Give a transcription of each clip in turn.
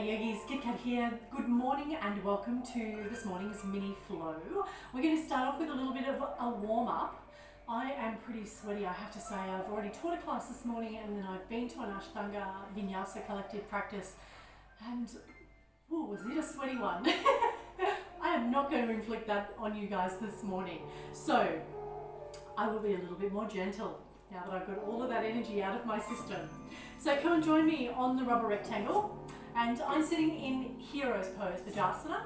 Yogis, Kit Kat here. Good morning and welcome to this morning's mini flow. We're going to start off with a little bit of a warm up. I am pretty sweaty, I have to say. I've already taught a class this morning and then I've been to an Ashtanga Vinyasa collective practice and was it a sweaty one? I am not going to inflict that on you guys this morning. So I will be a little bit more gentle now that I've got all of that energy out of my system. So come and join me on the rubber rectangle. And I'm sitting in Hero's Pose, Vajrasana.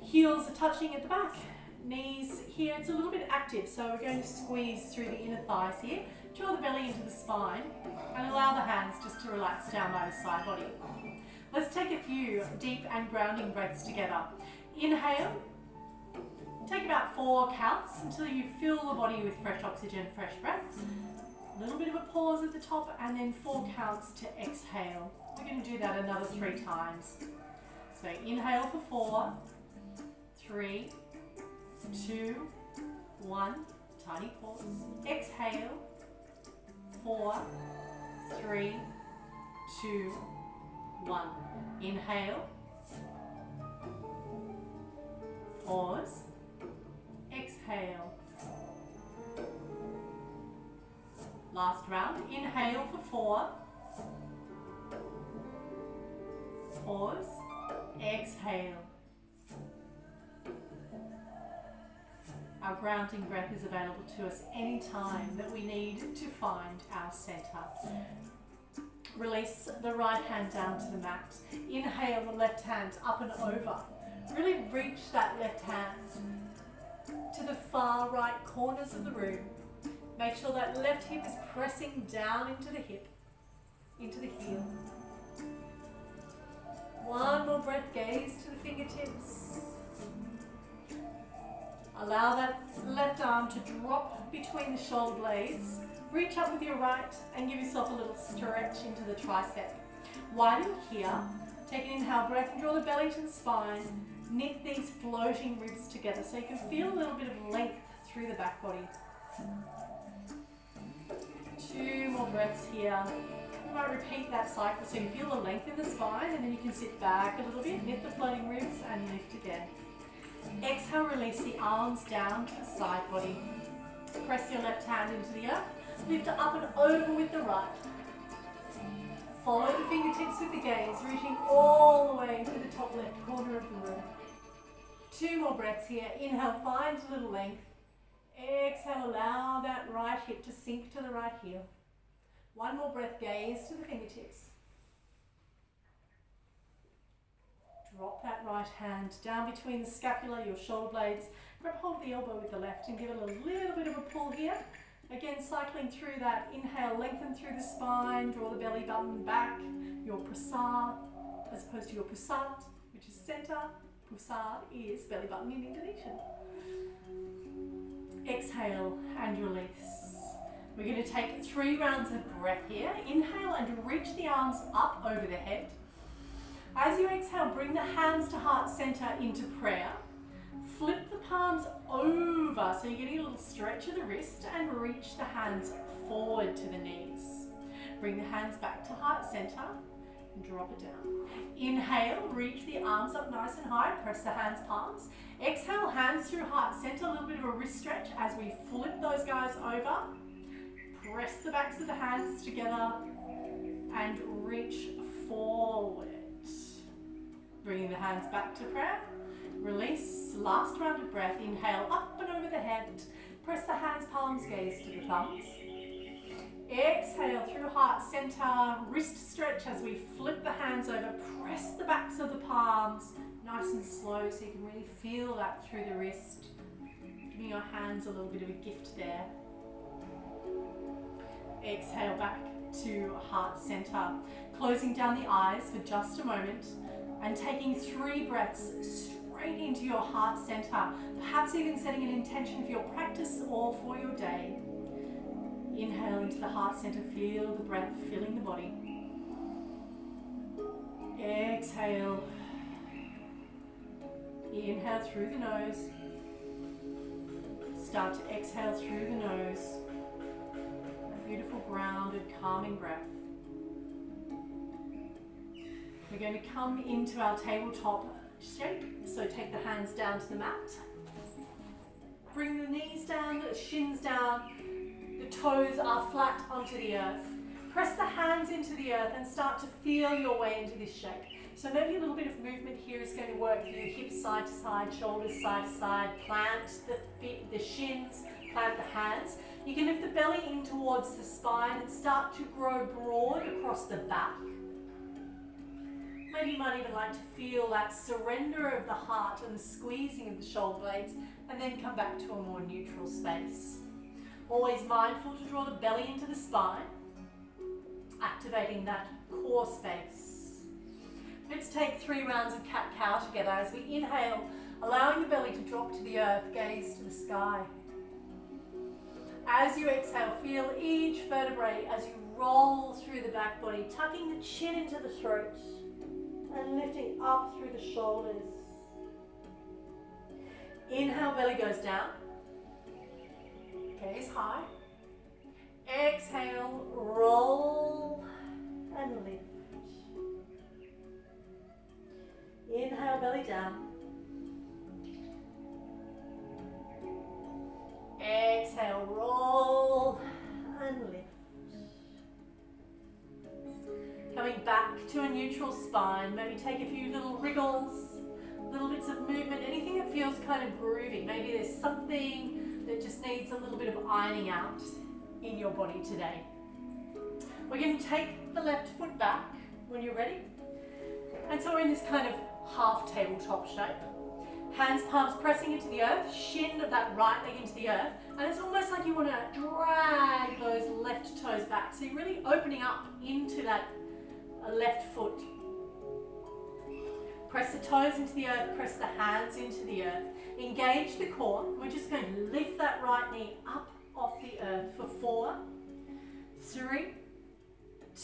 Heels are touching at the back, knees here. It's a little bit active, so we're going to squeeze through the inner thighs here. Draw the belly into the spine and allow the hands just to relax down by the side body. Let's take a few deep and grounding breaths together. Inhale. Take about 4 counts until you fill the body with fresh oxygen, fresh breath. A little bit of a pause at the top and then 4 counts to exhale. We're going to do that another 3 times. So inhale for 4, 3, 2, 1, tiny pause. Exhale, 4, 3, 2, 1. Inhale, pause, exhale. Last round, inhale for 4, pause, exhale. Our grounding breath is available to us anytime that we need to find our center. Release the right hand down to the mat. Inhale the left hand up and over. Really reach that left hand to the far right corners of the room. Make sure that left hip is pressing down into the hip, into the heel. One more breath, gaze to the fingertips. Allow that left arm to drop between the shoulder blades. Reach up with your right and give yourself a little stretch into the tricep. One here. Take an inhale breath and draw the belly to the spine. Knit these floating ribs together so you can feel a little bit of length through the back body. 2 more breaths here. You might repeat that cycle so you feel the length in the spine and then you can sit back a little bit, knit the floating ribs and lift again. Exhale, release the arms down to the side body. Press your left hand into the earth. Lift it up and over with the right. Follow the fingertips with the gaze, reaching all the way to the top left corner of the room. 2 more breaths here. Inhale, find a little length. Exhale, allow that right hip to sink to the right heel. 1 more breath, gaze to the fingertips. Drop that right hand down between the scapula, your shoulder blades. Grab hold of the elbow with the left and give it a little bit of a pull here. Again, cycling through that. Inhale, lengthen through the spine, draw the belly button back. Your prasad, as opposed to your pusat, which is center. Pusad is belly button in Indonesian. Exhale and release. We're going to take 3 rounds of breath here. Inhale and reach the arms up over the head. As you exhale, bring the hands to heart center into prayer. Flip the palms over so you're getting a little stretch of the wrist and reach the hands forward to the knees. Bring the hands back to heart center and drop it down. Inhale, reach the arms up nice and high, press the hands palms. Exhale, hands through heart center, a little bit of a wrist stretch as we flip those guys over. Press the backs of the hands together and reach forward. Bringing the hands back to prayer. Release, last round of breath. Inhale, up and over the head. Press the hands, palms, gaze to the thumbs. Exhale through heart center, wrist stretch as we flip the hands over. Press the backs of the palms, nice and slow so you can really feel that through the wrist. Giving your hands a little bit of a gift there. Exhale back to heart center. Closing down the eyes for just a moment and taking 3 breaths straight into your heart center. Perhaps even setting an intention for your practice or for your day. Inhale into the heart center, feel the breath filling the body. Exhale. Inhale through the nose. Start to exhale through the nose. A beautiful, grounded, calming breath. We're going to come into our tabletop shape. So take the hands down to the mat. Bring the knees down, the shins down. The toes are flat onto the earth. Press the hands into the earth and start to feel your way into this shape. So maybe a little bit of movement here is going to work for you. Hips side to side, shoulders side to side. Plant the feet, the shins, plant the hands. You can lift the belly in towards the spine and start to grow broad across the back. Maybe you might even like to feel that surrender of the heart and the squeezing of the shoulder blades, and then come back to a more neutral space. Always mindful to draw the belly into the spine, activating that core space. Let's take 3 rounds of cat-cow together as we inhale, allowing the belly to drop to the earth, gaze to the sky. As you exhale, feel each vertebrae as you roll through the back body, tucking the chin into the throat and lifting up through the shoulders. Inhale, belly goes down. Gaze high. Exhale, roll and lift. Inhale, belly down. Exhale, roll and lift. Coming back to a neutral spine, maybe take a few little wriggles, little bits of movement, anything that feels kind of groovy. Maybe there's something that just needs a little bit of ironing out in your body today. We're going to take the left foot back when you're ready. And so we're in this kind of half tabletop shape. Hands, palms pressing into the earth, shin of that right leg into the earth, and it's almost like you want to drag those left toes back. So you're really opening up into that left foot. Press the toes into the earth, press the hands into the earth. Engage the core. We're just going to lift that right knee up off the earth for 4, 3,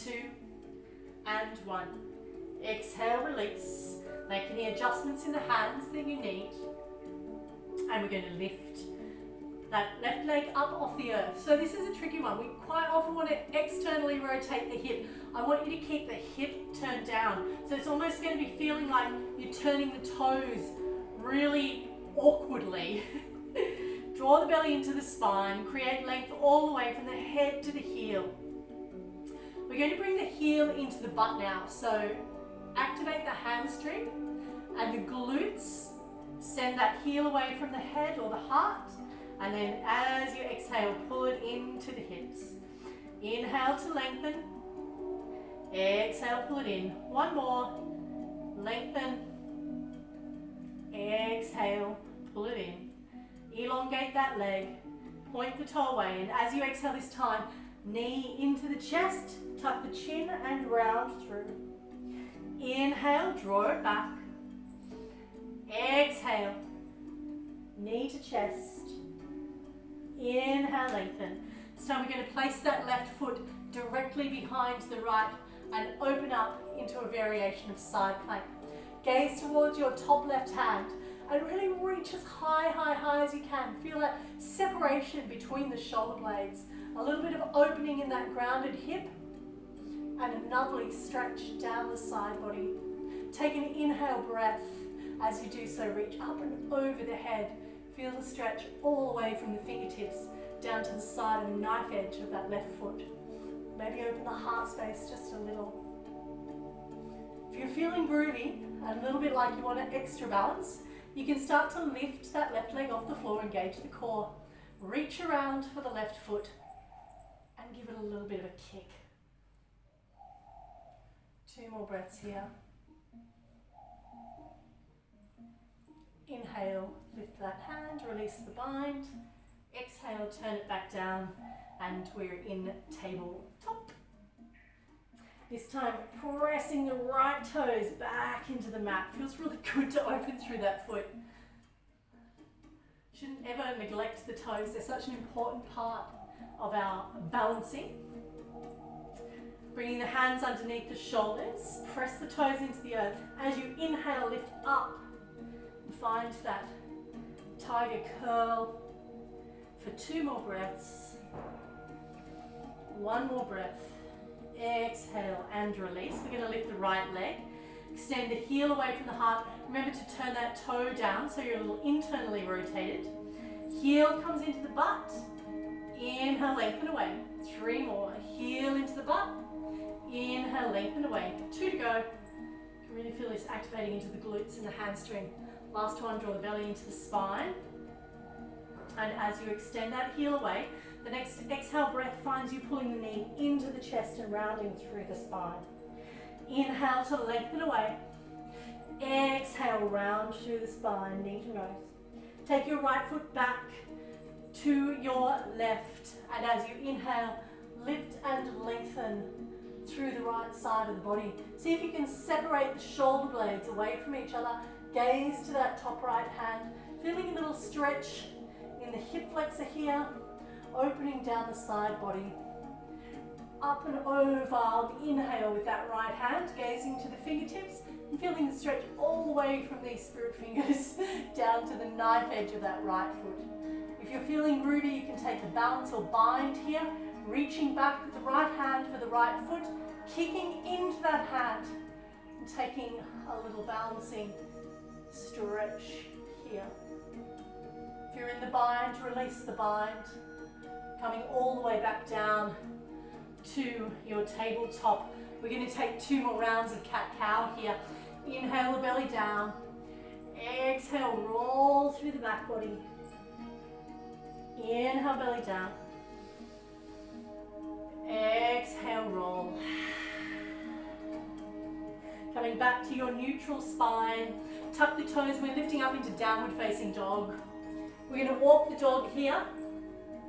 2, and 1. Exhale, release. Make any adjustments in the hands that you need. And we're going to lift that left leg up off the earth. So this is a tricky one. We quite often want to externally rotate the hip. I want you to keep the hip turned down. So it's almost going to be feeling like you're turning the toes really awkwardly. Draw the belly into the spine. Create length all the way from the head to the heel. We're going to bring the heel into the butt now. So activate the hamstring and the glutes. Send that heel away from the head or the heart. And then as you exhale, pull it into the hips. Inhale to lengthen. Exhale, pull it in. One more. Lengthen. Exhale, pull it in. Elongate that leg. Point the toe away. And as you exhale this time, knee into the chest. Tuck the chin and round through. Inhale, draw it back. Exhale. Knee to chest. Inhale, lengthen. This time we're going to place that left foot directly behind the right and open up into a variation of side plank. Gaze towards your top left hand and really reach as high as you can. Feel that separation between the shoulder blades. A little bit of opening in that grounded hip and a lovely stretch down the side body. Take an inhale breath. As you do so, reach up and over the head. Feel the stretch all the way from the fingertips down to the side of the knife edge of that left foot. Maybe open the heart space just a little. If you're feeling groovy, a little bit like you want an extra balance, you can start to lift that left leg off the floor, engage the core. Reach around for the left foot and give it a little bit of a kick. 2 more breaths here. Inhale, lift that hand, release the bind. Exhale, turn it back down, and we're in tabletop. This time, pressing the right toes back into the mat. Feels really good to open through that foot. Shouldn't ever neglect the toes. They're such an important part of our balancing. Bringing the hands underneath the shoulders. Press the toes into the earth. As you inhale, lift up. Find that tiger curl for 2 more breaths. 1 more breath. Exhale and release. We're going to lift the right leg. Extend the heel away from the heart. Remember to turn that toe down so you're a little internally rotated. Heel comes into the butt. Inhale, lengthen away. 3 more. Heel into the butt. Inhale, lengthen away. 2 to go. You can really feel this activating into the glutes and the hamstring. Last one, draw the belly into the spine. And as you extend that heel away, the next exhale breath finds you pulling the knee into the chest and rounding through the spine. Inhale to lengthen away. Exhale, round through the spine, knee to nose. Take your right foot back to your left. And as you inhale, lift and lengthen through the right side of the body. See if you can separate the shoulder blades away from each other. Gaze to that top right hand. Feeling a little stretch in the hip flexor here. Opening down the side body. Up and over, inhale with that right hand, gazing to the fingertips and feeling the stretch all the way from these spirit fingers down to the knife edge of that right foot. If you're feeling groovy, you can take the balance or bind here, reaching back with the right hand for the right foot, kicking into that hand and taking a little balancing stretch here. If you're in the bind, release the bind, coming all the way back down to your tabletop. We're going to take 2 more rounds of cat-cow here. Inhale the belly down. Exhale, roll through the back body. Inhale, belly down. Exhale, roll. Coming back to your neutral spine. Tuck the toes. We're lifting up into downward facing dog. We're going to walk the dog here.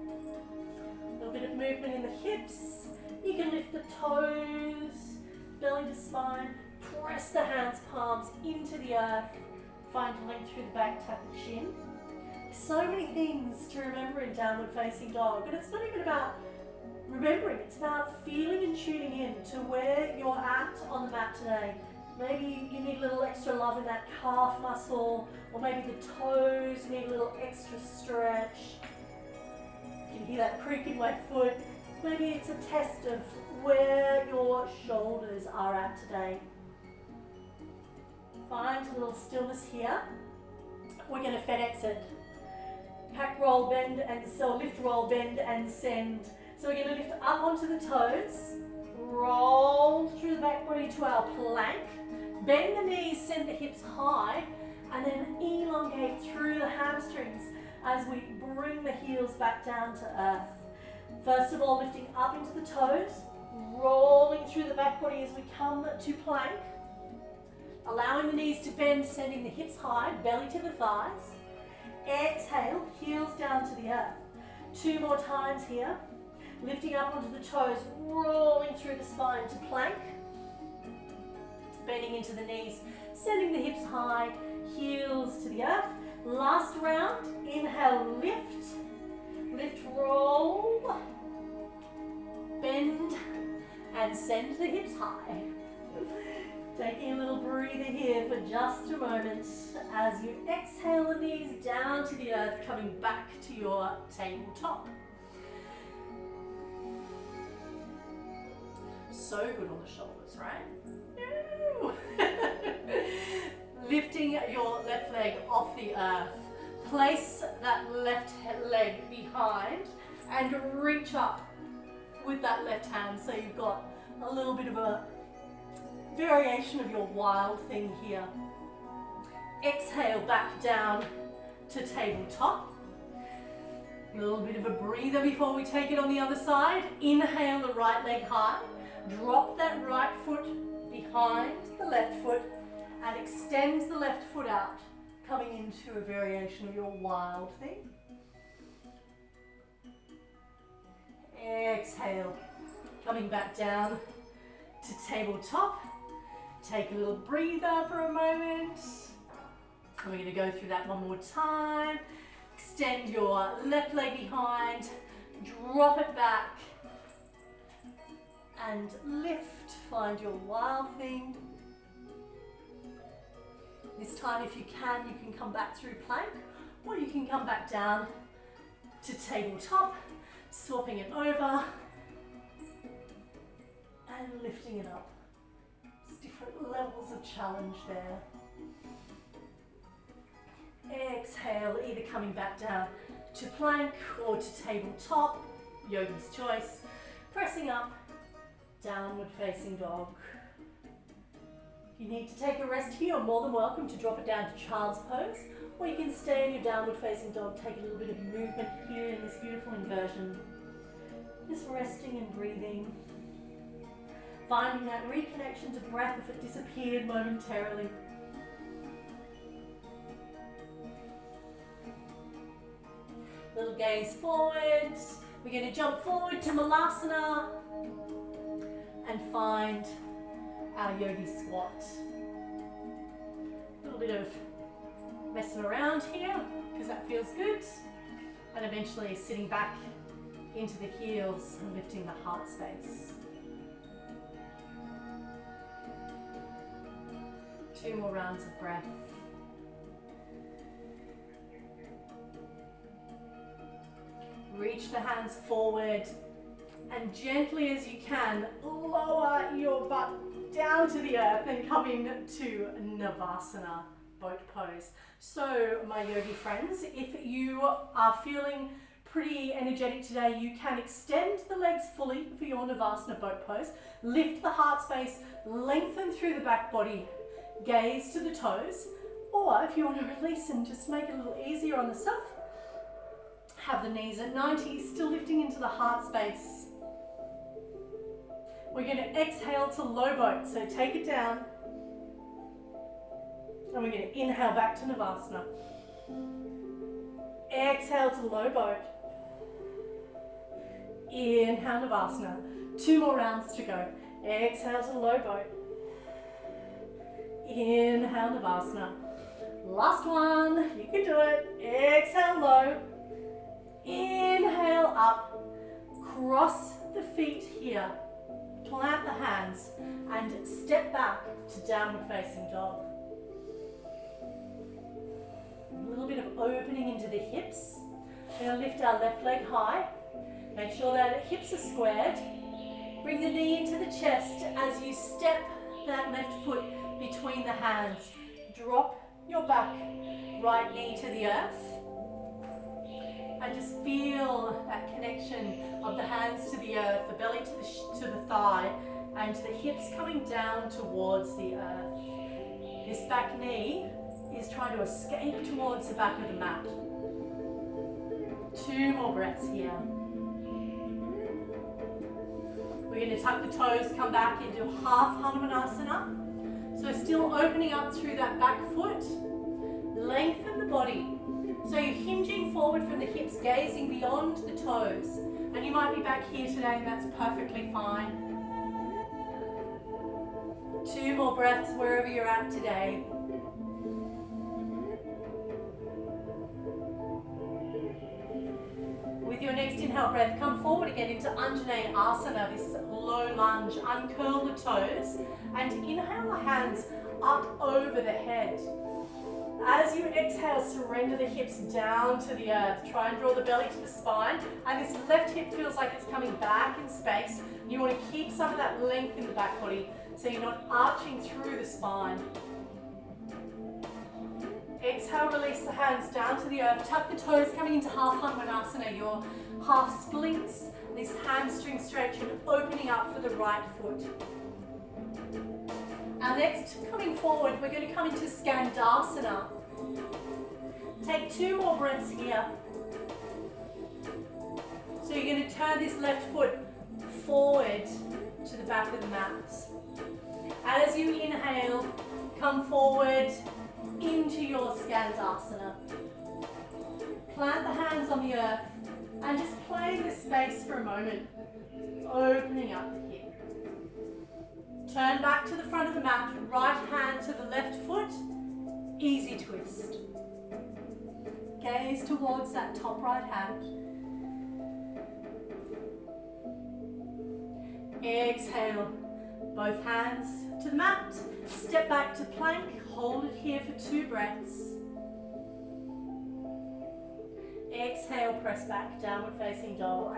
A little bit of movement in the hips. You can lift the toes, belly to spine, press the hands, palms into the earth, find length through the back, tap the chin. So many things to remember in downward facing dog, but it's not even about remembering, it's about feeling and tuning in to where you're at on the mat today. Maybe you need a little extra love in that calf muscle, or maybe the toes need a little extra stretch. You can hear that creak in my foot. Maybe it's a test of where your shoulders are at today. Find a little stillness here. We're going to FedEx it. Pack, roll, bend, and so lift, roll, bend, and send. So we're going to lift up onto the toes, roll through the back body to our plank, bend the knees, send the hips high, and then elongate through the hamstrings as we bring the heels back down to earth. First of all, lifting up into the toes, rolling through the back body as we come to plank. Allowing the knees to bend, sending the hips high, belly to the thighs. Exhale, heels down to the earth. 2 more times here. Lifting up onto the toes, rolling through the spine to plank. Bending into the knees, sending the hips high, heels to the earth. Last round, inhale, lift. Lift, roll, bend, and send the hips high. Taking a little breather here for just a moment as you exhale the knees down to the earth, coming back to your tabletop. So good on the shoulders, right? No. Lifting your left leg off the earth. Place that left leg behind and reach up with that left hand so you've got a little bit of a variation of your wild thing here. Exhale back down to tabletop. A little bit of a breather before we take it on the other side. Inhale the right leg high. Drop that right foot behind the left foot and extend the left foot out, coming into a variation of your wild thing. Exhale, coming back down to tabletop. Take a little breather for a moment. We're going to go through that one more time. Extend your left leg behind, drop it back, and lift. Find your wild thing. This time, if you can come back through plank, or you can come back down to tabletop, swapping it over, and lifting it up. There's different levels Lots of challenge there. Exhale, either coming back down to plank or to tabletop, yogi's choice. Pressing up, downward facing dog. If you need to take a rest here, you're more than welcome to drop it down to child's pose, or you can stay in your downward facing dog, take a little bit of movement here in this beautiful inversion. Just resting and breathing. Finding that reconnection to breath if it disappeared momentarily. Little gaze forward. We're going to jump forward to Malasana and find our yogi squat. A little bit of messing around here because that feels good. And eventually sitting back into the heels and lifting the heart space. 2 more rounds of breath. Reach the hands forward and gently as you can, lower your butt down to the earth and come into Navasana, boat pose. So my yogi friends, if you are feeling pretty energetic today, you can extend the legs fully for your Navasana boat pose, lift the heart space, lengthen through the back body, gaze to the toes, or if you want to release and just make it a little easier on the self, have the knees at 90, still lifting into the heart space. We're going to exhale to low boat, so take it down, and we're going to inhale back to Navasana. Exhale to low boat. Inhale Navasana. 2 more rounds to go. Exhale to low boat. Inhale Navasana. Last one. You can do it. Exhale low. Inhale up. Cross the feet here. Plant the hands and step back to downward facing dog. A little bit of opening into the hips. We're going to lift our left leg high. Make sure that hips are squared. Bring the knee into the chest as you step that left foot between the hands. Drop your back right knee to the earth. And just feel that connection of the hands to the earth, the belly to the thigh, and the hips coming down towards the earth. This back knee is trying to escape towards the back of the mat. 2 more breaths here. We're going to tuck the toes, come back into half Hanumanasana. So still opening up through that back foot. Lengthen the body. So you're hinging forward from the hips, gazing beyond the toes. And you might be back here today and that's perfectly fine. 2 more breaths wherever you're at today. With your next inhale breath, come forward again into Anjaneyana Asana, this low lunge. Uncurl the toes and inhale the hands up over the head. As you exhale, surrender the hips down to the earth. Try and draw the belly to the spine. And this left hip feels like it's coming back in space. You want to keep some of that length in the back body so you're not arching through the spine. Exhale, release the hands down to the earth. Tuck the toes coming into half Hanumanasana, your half splits. This hamstring stretch and opening up for the right foot. Our next, coming forward, we're going to come into Skandasana. Take 2 more breaths here. So you're going to turn this left foot forward to the back of the mat. And as you inhale, come forward into your Skandasana. Plant the hands on the earth and just play this space for a moment, opening up the hip. Turn back to the front of the mat, right hand to the left foot, easy twist. Gaze towards that top right hand. Exhale, both hands to the mat, step back to plank, hold it here for 2 breaths. Exhale, press back, downward facing dog.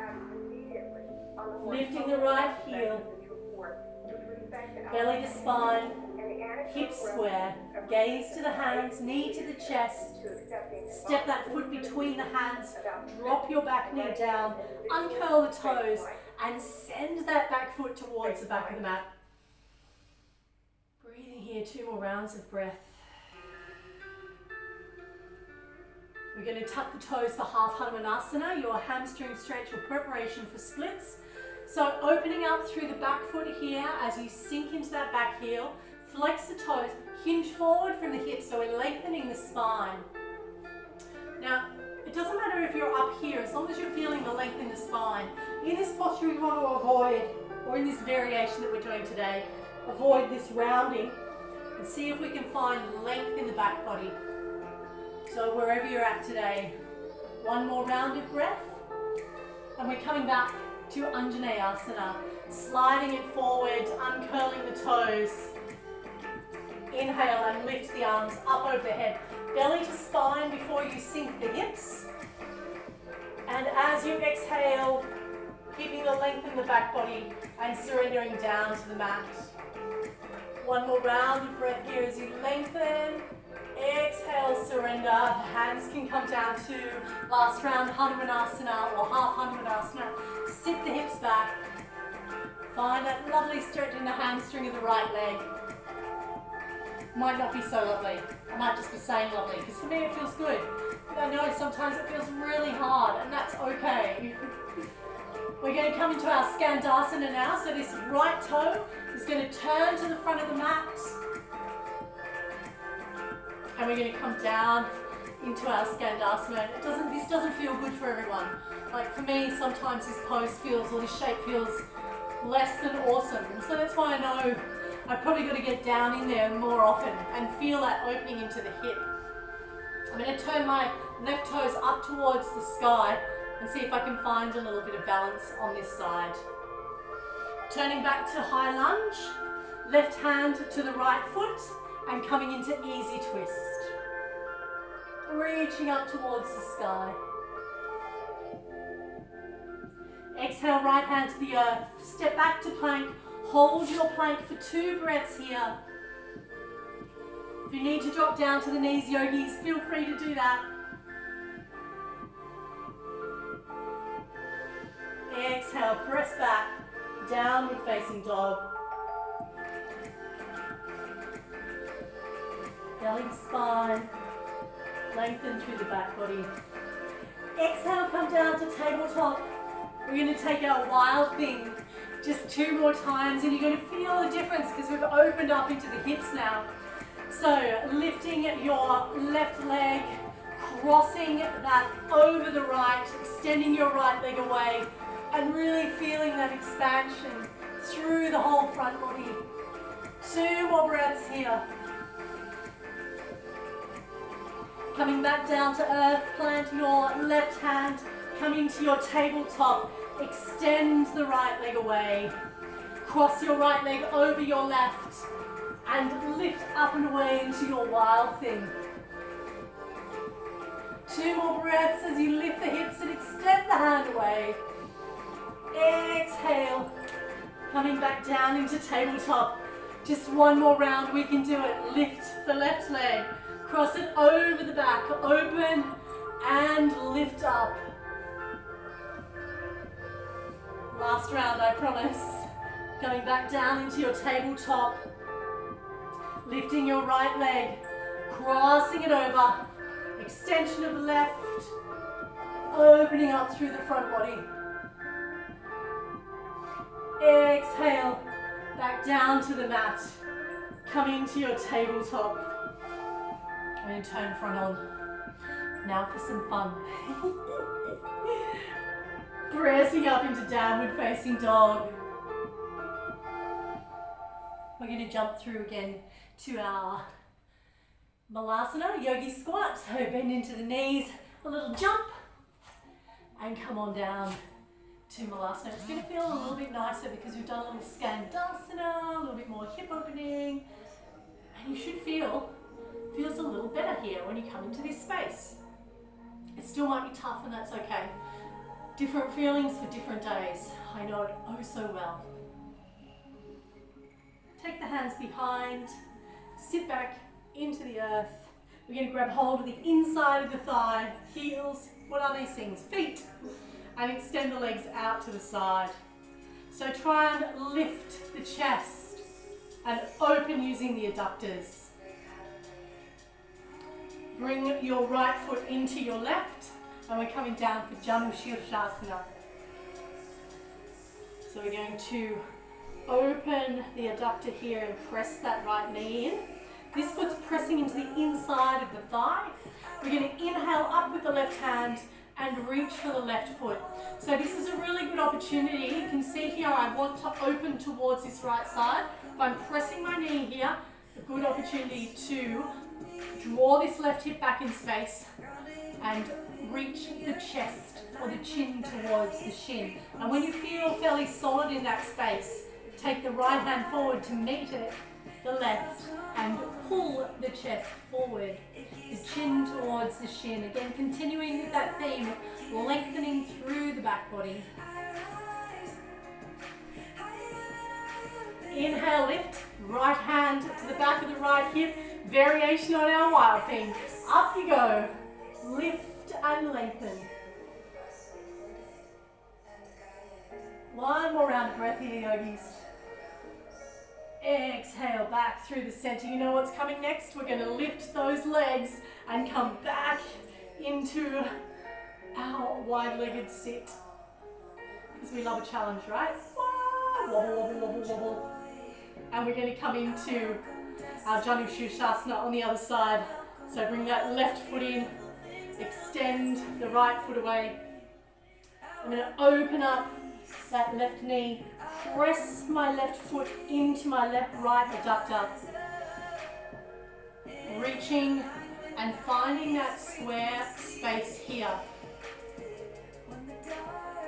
Lifting the right heel. Belly to spine. hips square, gaze to the hands, knee to the chest, step that foot between the hands, drop your back knee down, uncurl the toes, and send that back foot towards the back of the mat. Breathing here, 2 more rounds of breath. We're going to tuck the toes for half Hanumanasana, your hamstring stretch or preparation for splits. So opening up through the back foot here as you sink into that back heel, flex the toes, hinge forward from the hips, so we're lengthening the spine. Now, it doesn't matter if you're up here, as long as you're feeling the length in the spine. In this posture we want to avoid, or in this variation that we're doing today, avoid this rounding and see if we can find length in the back body. So wherever you're at today, 1 more round of breath, and we're coming back to Anjaneyasana, sliding it forward, uncurling the toes. Inhale and lift the arms up over the head, belly to spine before you sink the hips. And as you exhale, keeping the length in the back body and surrendering down to the mat. 1 more round of breath here as you lengthen. Exhale, surrender. The hands can come down to last round Hanumanasana or half Hanumanasana. Sit the hips back. Find that lovely stretch in the hamstring of the right leg. Might not be so lovely. I might just be saying lovely, because for me it feels good. But I know sometimes it feels really hard, and that's okay. We're going to come into our Skandasana now. So this right toe is going to turn to the front of the mat. And we're going to come down into our Skandasana. This doesn't feel good for everyone. Like for me, sometimes this pose feels, or this shape feels less than awesome. And so that's why I know I've probably got to get down in there more often and feel that opening into the hip. I'm going to turn my left toes up towards the sky and see if I can find a little bit of balance on this side. Turning back to high lunge, left hand to the right foot, and coming into easy twist. Reaching up towards the sky. Exhale, right hand to the earth. Step back to plank. Hold your plank for 2 breaths here. If you need to drop down to the knees, yogis, feel free to do that. Exhale, press back. Downward facing dog. Belly to spine, lengthen through the back body. Exhale, come down to tabletop. We're going to take our wild thing just 2 more times, and you're going to feel the difference because we've opened up into the hips now. So lifting your left leg, crossing that over the right, extending your right leg away, and really feeling that expansion through the whole front body. 2 more breaths here. Coming back down to earth, plant your left hand, coming to your tabletop, extend the right leg away, cross your right leg over your left, and lift up and away into your wild thing. 2 more breaths as you lift the hips and extend the hand away. Exhale, coming back down into tabletop. Just 1 more round, we can do it. Lift the left leg. Cross it over the back, open and lift up. Last round, I promise. Coming back down into your tabletop. Lifting your right leg, crossing it over. Extension of the left, opening up through the front body. Exhale, back down to the mat. Coming to your tabletop. I'm going to turn front on. Now for some fun. Pressing up into downward facing dog. We're going to jump through again to our Malasana, yogi squat. So bend into the knees, a little jump, and come on down to Malasana. It's going to feel a little bit nicer because we've done a little Skandasana, a little bit more hip opening, and you should feels a little better here when you come into this space. It still might be tough, and that's okay. Different feelings for different days. I know it oh so well. Take the hands behind, sit back into the earth. We're going to grab hold of the inside of the thigh, heels, what are these things? Feet. And extend the legs out to the side. So try and lift the chest and open using the adductors. Bring your right foot into your left, and we're coming down for Janu Shirshasana. So we're going to open the adductor here and press that right knee in. This foot's pressing into the inside of the thigh. We're going to inhale up with the left hand and reach for the left foot. So this is a really good opportunity. You can see here I want to open towards this right side. If I'm pressing my knee here, a good opportunity to draw this left hip back in space and reach the chest or the chin towards the shin. And when you feel fairly solid in that space, take the right hand forward to meet it, the left, and pull the chest forward, the chin towards the shin. Again, continuing with that theme, lengthening through the back body. Inhale, lift, right hand to the back of the right hip, variation on our wild thing. Up you go, lift and lengthen. One more round of breath here, yogis. Exhale back through the center. You know what's coming next? We're going to lift those legs and come back into our wide-legged sit. Because we love a challenge, right? Wobble, wobble, wobble, wobble. And we're going to come into our Janu Shirshasana on the other side. So bring that left foot in, extend the right foot away. I'm going to open up that left knee, press my left foot into my right adductor, reaching and finding that square space here.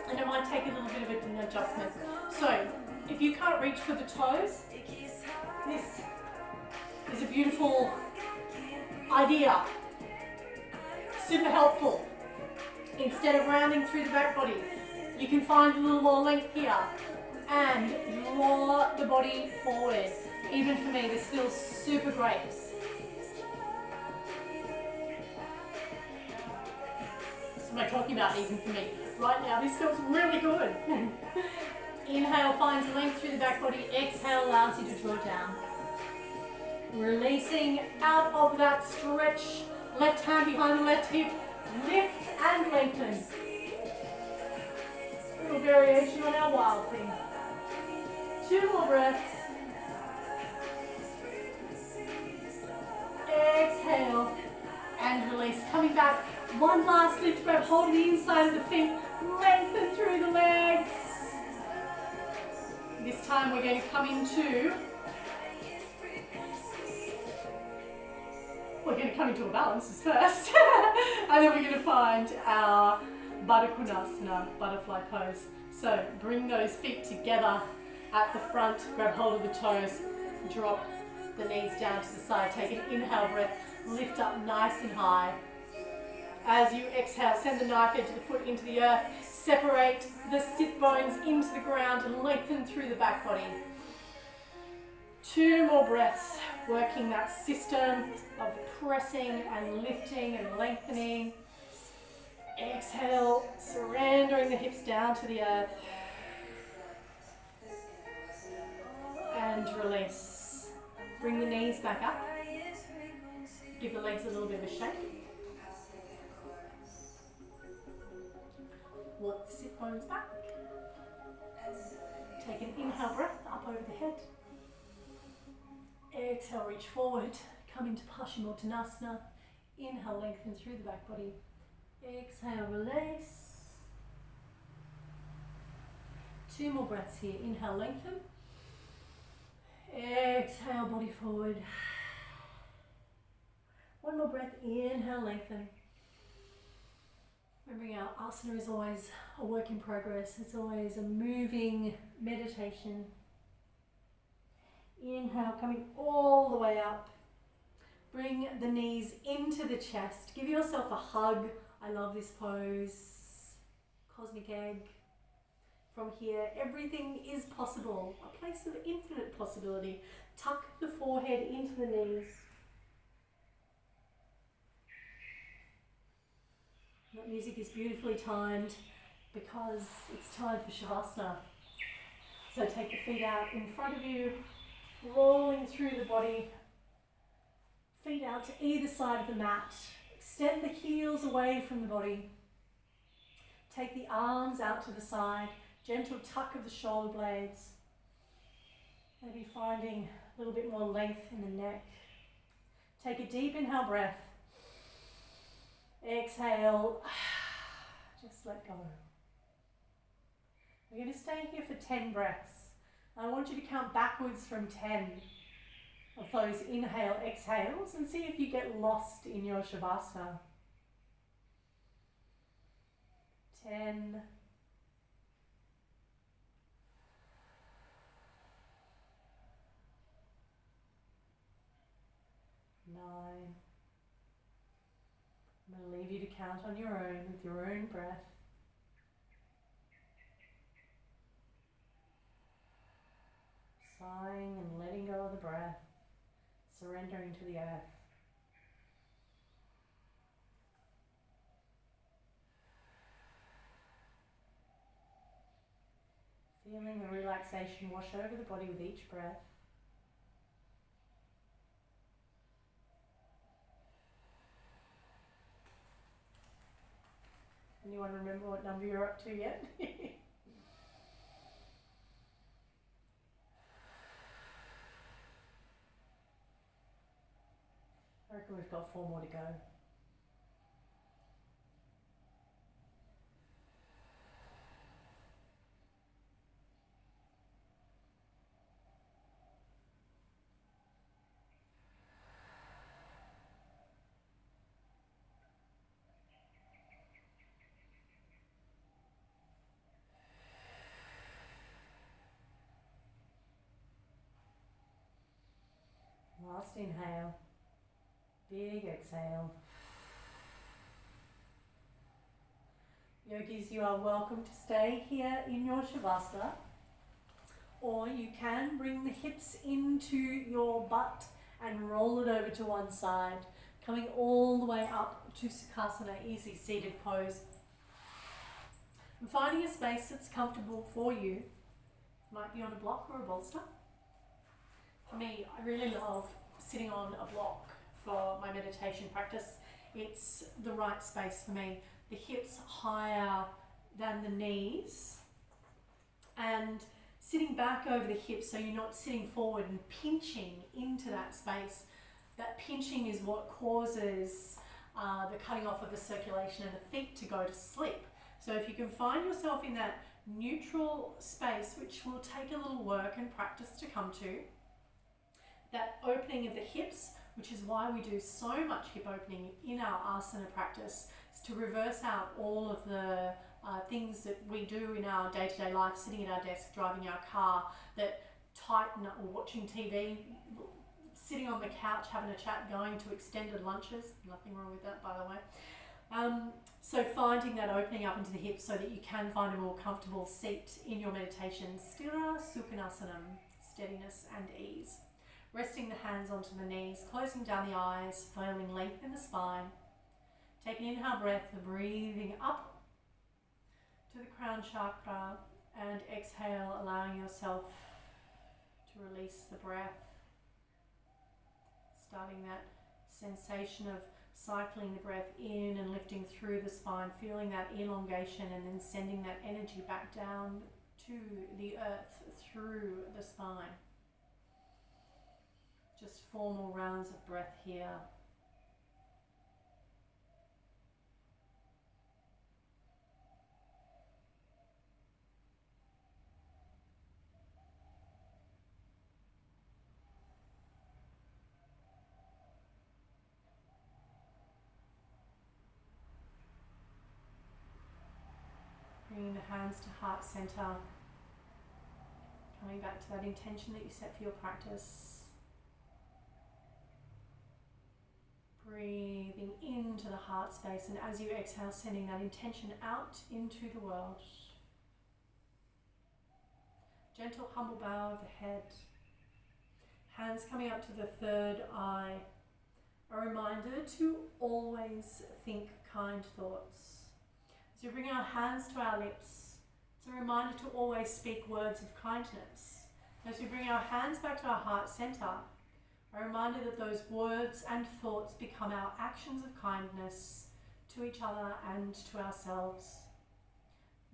And it might take a little bit of an adjustment. So if you can't reach for the toes, this is a beautiful idea, super helpful. Instead of rounding through the back body, you can find a little more length here and draw the body forward. Even for me, this feels super great. What am I talking about even for me? Right now, this feels really good. Inhale finds length through the back body. Exhale allows you to draw down. Releasing out of that stretch. Left hand behind the left hip. Lift and lengthen. Little variation on our wild thing. 2 more breaths. Exhale and release. Coming back. One last lift. Grab hold of the inside of the feet. Lengthen through the legs. This time we're going to come into a balance first. And then we're going to find our Baddha Konasana, butterfly pose. So bring those feet together at the front, grab hold of the toes, drop the knees down to the side, take an inhale breath, lift up nice and high. As you exhale, send the knife edge of the foot into the earth, separate the sit bones into the ground and lengthen through the back body. 2 more breaths, working that system of pressing and lifting and lengthening. Exhale, surrendering the hips down to the earth. And release. Bring the knees back up. Give the legs a little bit of a shake. Walk the sit bones back. Take an inhale breath up over the head. Exhale, reach forward. Come into Paschimottanasana. Inhale, lengthen through the back body. Exhale, release. 2 more breaths here. Inhale, lengthen. Exhale, body forward. 1 more breath. Inhale, lengthen. Remembering our asana is always a work in progress. It's always a moving meditation. Inhale, coming all the way up. Bring the knees into the chest. Give yourself a hug. I love this pose. Cosmic egg. From here, everything is possible. A place of infinite possibility. Tuck the forehead into the knees. That music is beautifully timed because it's time for Shavasana. So take the feet out in front of you, rolling through the body, feet out to either side of the mat. Extend the heels away from the body. Take the arms out to the side, gentle tuck of the shoulder blades. Maybe finding a little bit more length in the neck. Take a deep inhale breath. Exhale, just let go. We're going to stay here for 10 breaths. I want you to count backwards from 10 of those inhale, exhales and see if you get lost in your Shavasana. 10. 9. I'm going to leave you to count on your own with your own breath. 'Sighing and letting go of the breath, surrendering to the earth. Feeling the relaxation wash over the body with each breath. Anyone remember what number you're up to yet? I reckon we've got 4 more to go. Last inhale, big exhale. Yogis, you are welcome to stay here in your Shavasana, or you can bring the hips into your butt and roll it over to one side, coming all the way up to Sukhasana, easy seated pose. And finding a space that's comfortable for you. Might be on a block or a bolster. For me, I really love sitting on a block for my meditation practice. It's the right space for me. The hips higher than the knees and sitting back over the hips so you're not sitting forward and pinching into that space. That pinching is what causes the cutting off of the circulation and the feet to go to sleep. So if you can find yourself in that neutral space, which will take a little work and practice to come to, that opening of the hips, which is why we do so much hip opening in our asana practice, is to reverse out all of the things that we do in our day-to-day life, sitting at our desk, driving our car, that tighten up, or watching TV, sitting on the couch, having a chat, going to extended lunches. Nothing wrong with that, by the way. So finding that opening up into the hips so that you can find a more comfortable seat in your meditation. Sthira Sukhanasana, steadiness and ease. Resting the hands onto the knees, closing down the eyes, feeling length in the spine. Take an inhale breath, breathing up to the crown chakra, and exhale, allowing yourself to release the breath. Starting that sensation of cycling the breath in and lifting through the spine, feeling that elongation and then sending that energy back down to the earth through the spine. Just 4 more rounds of breath here. Bringing the hands to heart center. Coming back to that intention that you set for your practice. Breathing into the heart space, and as you exhale, sending that intention out into the world. Gentle, humble bow of the head. Hands coming up to the third eye. A reminder to always think kind thoughts. As we bring our hands to our lips, it's a reminder to always speak words of kindness. As we bring our hands back to our heart center, a reminder that those words and thoughts become our actions of kindness to each other and to ourselves.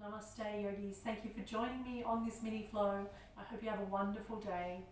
Namaste, yogis. Thank you for joining me on this mini flow. I hope you have a wonderful day.